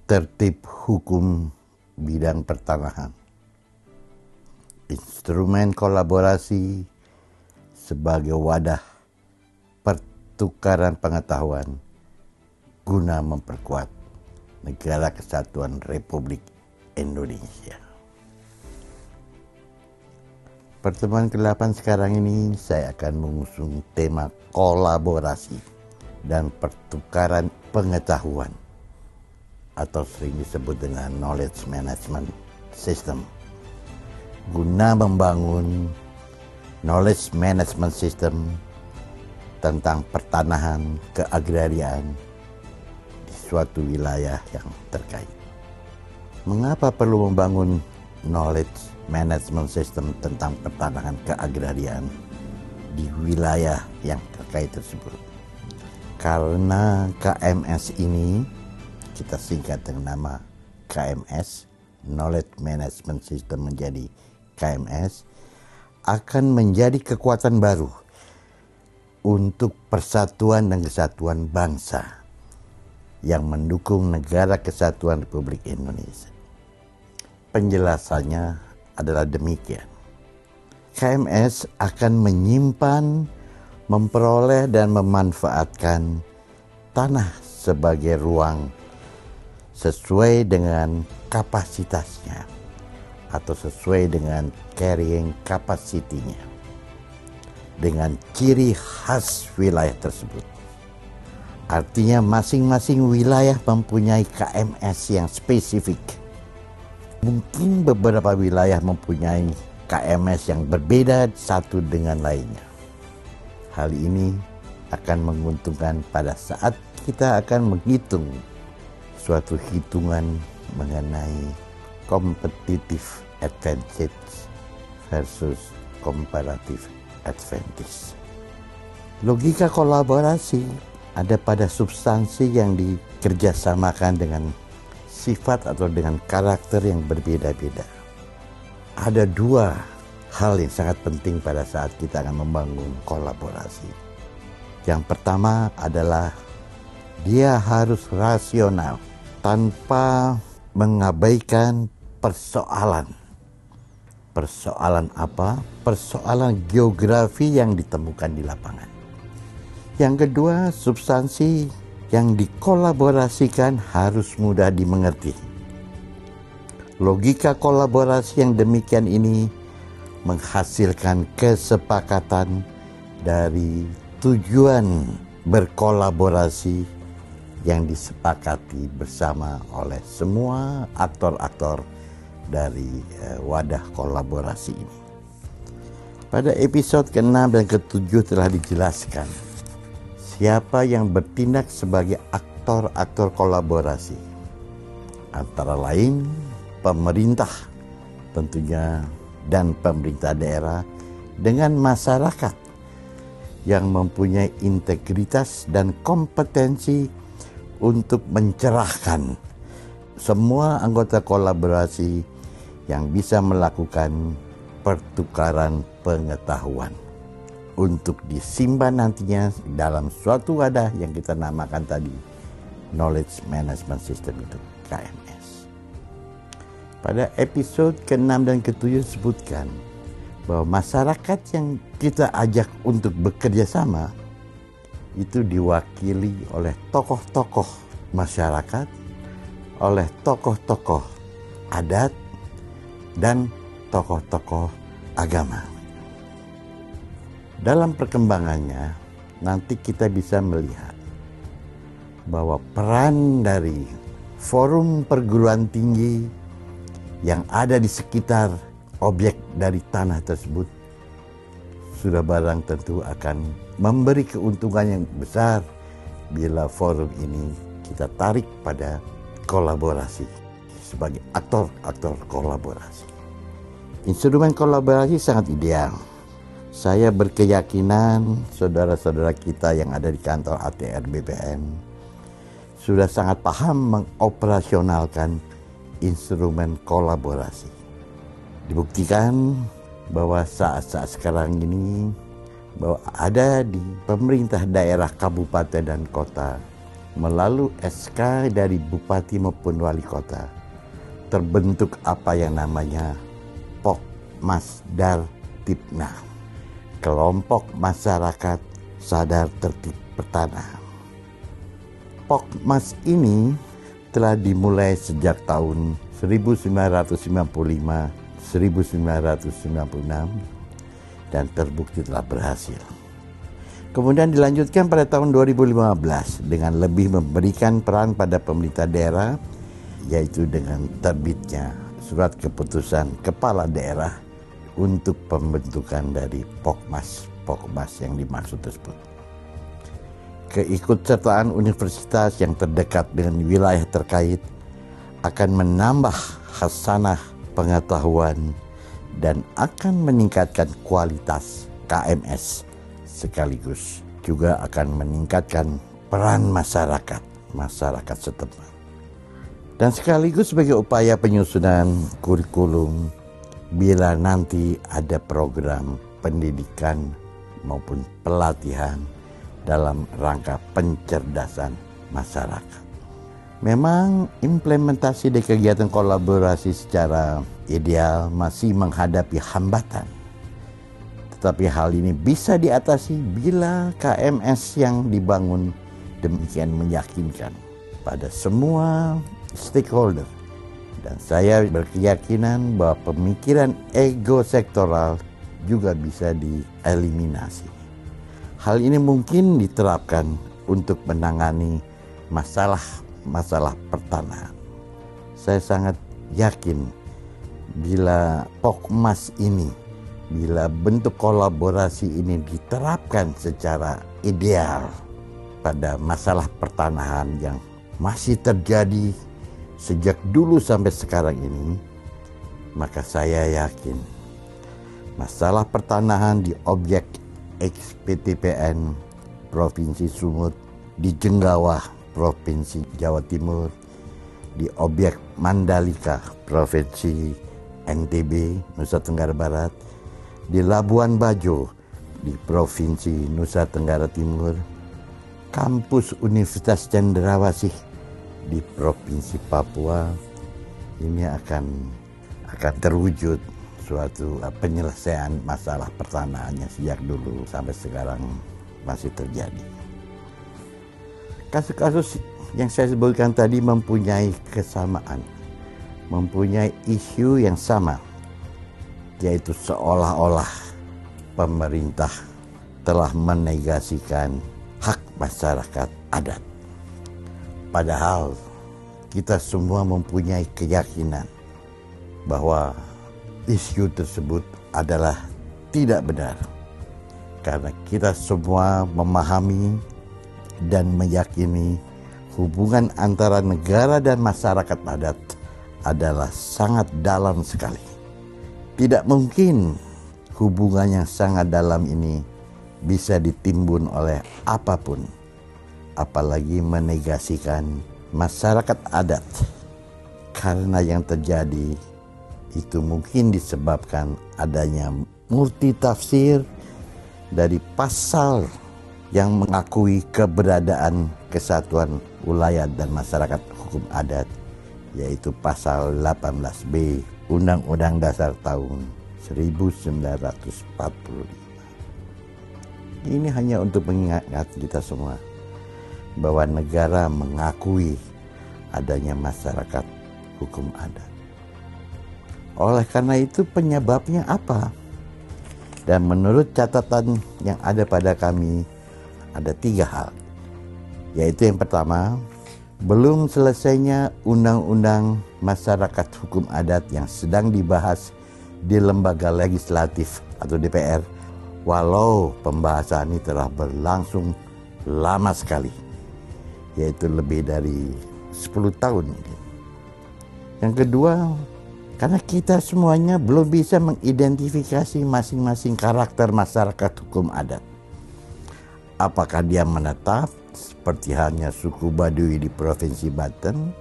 tertib hukum bidang pertanahan. Instrumen kolaborasi sebagai wadah pertukaran pengetahuan guna memperkuat Negara Kesatuan Republik Indonesia. Pertemuan ke-8 sekarang ini saya akan mengusung tema kolaborasi dan pertukaran pengetahuan atau sering disebut dengan knowledge management system. Guna membangun knowledge management system tentang pertanahan keagrarian di suatu wilayah yang terkait. Mengapa perlu membangun knowledge management system tentang pertanahan keagrarian di wilayah yang terkait tersebut? Karena KMS ini, kita singkat dengan nama KMS, Knowledge Management System menjadi KMS, akan menjadi kekuatan baru untuk persatuan dan kesatuan bangsa yang mendukung Negara Kesatuan Republik Indonesia. Penjelasannya adalah demikian. KMS akan menyimpan, memperoleh dan memanfaatkan tanah sebagai ruang sesuai dengan kapasitasnya atau sesuai dengan carrying capacity-nya dengan ciri khas wilayah tersebut. Artinya masing-masing wilayah mempunyai KMS yang spesifik. Mungkin beberapa wilayah mempunyai KMS yang berbeda satu dengan lainnya. Hal ini akan menguntungkan pada saat kita akan menghitung suatu hitungan mengenai competitive advantage versus comparative advantage. Logika kolaborasi ada pada substansi yang dikerjasamakan dengan sifat atau dengan karakter yang berbeda-beda. Ada dua hal yang sangat penting pada saat kita akan membangun kolaborasi. Yang pertama adalah dia harus rasional tanpa mengabaikan persoalan. Persoalan apa? Persoalan geografi yang ditemukan di lapangan. Yang kedua, substansi yang dikolaborasikan harus mudah dimengerti. Logika kolaborasi yang demikian ini menghasilkan kesepakatan dari tujuan berkolaborasi yang disepakati bersama oleh semua aktor-aktor dari wadah kolaborasi ini. Pada episode ke-6 dan ke-7 telah dijelaskan siapa yang bertindak sebagai aktor-aktor kolaborasi. Antara lain pemerintah tentunya dan pemerintah daerah dengan masyarakat yang mempunyai integritas dan kompetensi untuk mencerahkan semua anggota kolaborasi yang bisa melakukan pertukaran pengetahuan untuk disimpan nantinya dalam suatu wadah yang kita namakan tadi Knowledge Management System itu KMS. Pada episode ke-6 dan ke-7 disebutkan bahwa masyarakat yang kita ajak untuk bekerja sama itu diwakili oleh tokoh-tokoh masyarakat, oleh tokoh-tokoh adat, dan tokoh-tokoh agama. Dalam perkembangannya, nanti kita bisa melihat bahwa peran dari forum perguruan tinggi yang ada di sekitar objek dari tanah tersebut sudah barang tentu akan memberi keuntungan yang besar bila forum ini kita tarik pada kolaborasi sebagai aktor-aktor kolaborasi. Instrumen kolaborasi sangat ideal. Saya berkeyakinan saudara-saudara kita yang ada di kantor ATR BPN sudah sangat paham mengoperasionalkan instrumen kolaborasi. Dibuktikan bahwa saat-saat sekarang ini bahwa ada di pemerintah daerah, kabupaten dan kota melalui SK dari Bupati maupun Wali Kota, terbentuk apa yang namanya Pokmas Dartibna, kelompok masyarakat sadar tertib pertanahan. Pokmas ini telah dimulai sejak tahun 1995-1996 dan terbukti telah berhasil. Kemudian dilanjutkan pada tahun 2015 dengan lebih memberikan peran pada pemerintah daerah, yaitu dengan terbitnya surat keputusan kepala daerah untuk pembentukan dari Pokmas yang dimaksud tersebut. Keikutsertaan universitas yang terdekat dengan wilayah terkait akan menambah khasanah pengetahuan dan akan meningkatkan kualitas KMS, sekaligus juga akan meningkatkan peran masyarakat setempat. Dan sekaligus sebagai upaya penyusunan kurikulum bila nanti ada program pendidikan maupun pelatihan dalam rangka pencerdasan masyarakat. Memang implementasi dari kegiatan kolaborasi secara ideal masih menghadapi hambatan. Tetapi hal ini bisa diatasi bila KMS yang dibangun demikian meyakinkan pada semua stakeholder. Dan saya berkeyakinan bahwa pemikiran ego sektoral juga bisa dieliminasi. Hal ini mungkin diterapkan untuk menangani masalah pertanahan. Saya sangat yakin bila Pokmas ini, bila bentuk kolaborasi ini diterapkan secara ideal pada masalah pertanahan yang masih terjadi sejak dulu sampai sekarang ini, maka saya yakin masalah pertanahan di objek XPTPN Provinsi Sumut, di Jenggawah Provinsi Jawa Timur, di objek Mandalika Provinsi NTB Nusa Tenggara Barat, di Labuan Bajo di Provinsi Nusa Tenggara Timur, kampus Universitas Cendrawasih di Provinsi Papua, ini akan terwujud suatu penyelesaian masalah pertanahannya sejak dulu sampai sekarang masih terjadi. Kasus-kasus yang saya sebutkan tadi mempunyai kesamaan, mempunyai isu yang sama, yaitu seolah-olah pemerintah telah menegasikan hak masyarakat adat. Padahal kita semua mempunyai keyakinan bahwa isu tersebut adalah tidak benar, karena kita semua memahami dan meyakini hubungan antara negara dan masyarakat adat adalah sangat dalam sekali. Tidak mungkin hubungan yang sangat dalam ini bisa ditimbun oleh apapun, apalagi menegasikan masyarakat adat, karena yang terjadi itu mungkin disebabkan adanya multitafsir dari pasal yang mengakui keberadaan kesatuan wilayah dan masyarakat hukum adat, yaitu pasal 18B Undang-Undang Dasar tahun 1945. Ini hanya untuk mengingat kita semua bahwa negara mengakui adanya masyarakat hukum adat. Oleh karena itu penyebabnya apa? Dan menurut catatan yang ada pada kami, ada 3 hal. Yaitu yang pertama, belum selesainya Undang-Undang Masyarakat Hukum Adat yang sedang dibahas di lembaga legislatif atau DPR, walau pembahasan ini telah berlangsung lama sekali, yaitu lebih dari 10 tahun. Yang kedua, karena kita semuanya belum bisa mengidentifikasi masing-masing karakter masyarakat hukum adat. Apakah dia menetap seperti halnya suku Baduy di Provinsi Banten,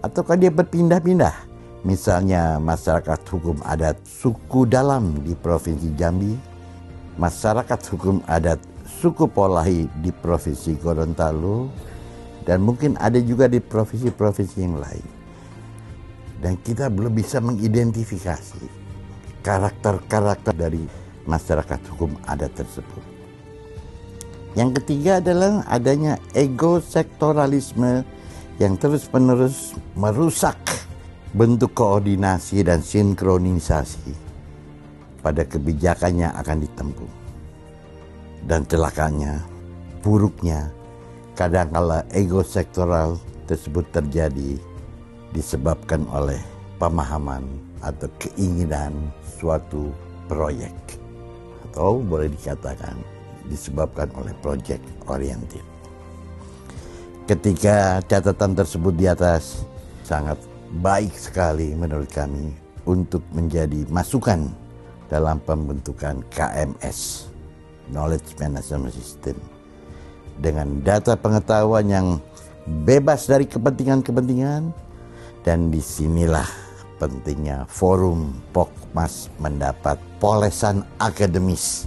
ataukah dia berpindah-pindah? Misalnya masyarakat hukum adat suku Dalam di Provinsi Jambi, masyarakat hukum adat suku Polahi di Provinsi Gorontalo, dan mungkin ada juga di provinsi-provinsi yang lain. Dan kita belum bisa mengidentifikasi karakter-karakter dari masyarakat hukum adat tersebut. Yang ketiga adalah adanya ego sektoralisme yang terus-menerus merusak bentuk koordinasi dan sinkronisasi pada kebijakan yang akan ditempuh. Dan celakanya, buruknya, kadangkala ego sektoral tersebut terjadi disebabkan oleh pemahaman atau keinginan suatu proyek, atau boleh dikatakan disebabkan oleh project oriented. Ketika catatan tersebut di atas, sangat baik sekali menurut kami untuk menjadi masukan dalam pembentukan KMS, Knowledge Management System, dengan data pengetahuan yang bebas dari kepentingan-kepentingan. Dan disinilah pentingnya forum Pokmas mendapat polesan akademis,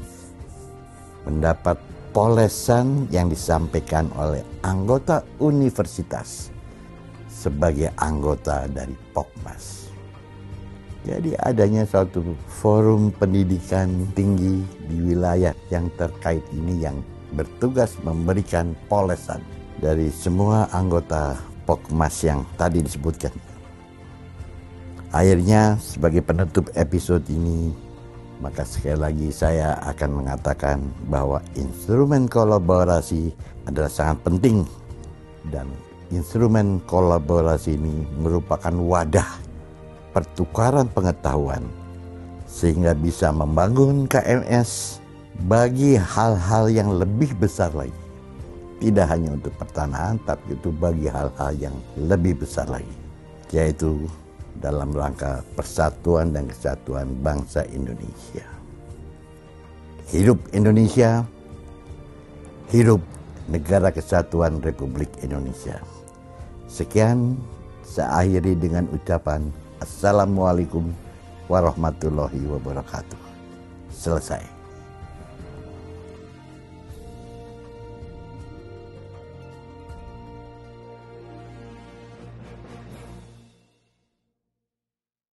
mendapat polesan yang disampaikan oleh anggota universitas sebagai anggota dari Pokmas. Jadi adanya suatu forum pendidikan tinggi di wilayah yang terkait ini yang bertugas memberikan polesan dari semua anggota Pokmas yang tadi disebutkan. Akhirnya sebagai penutup episode ini, maka sekali lagi saya akan mengatakan bahwa instrumen kolaborasi adalah sangat penting, dan instrumen kolaborasi ini merupakan wadah pertukaran pengetahuan sehingga bisa membangun KMS bagi hal-hal yang lebih besar lagi. Tidak hanya untuk pertanahan, tapi itu bagi hal-hal yang lebih besar lagi, yaitu dalam rangka persatuan dan kesatuan bangsa Indonesia. Hidup Indonesia, hidup Negara Kesatuan Republik Indonesia. Sekian, saya akhiri dengan ucapan Assalamualaikum warahmatullahi wabarakatuh. Selesai.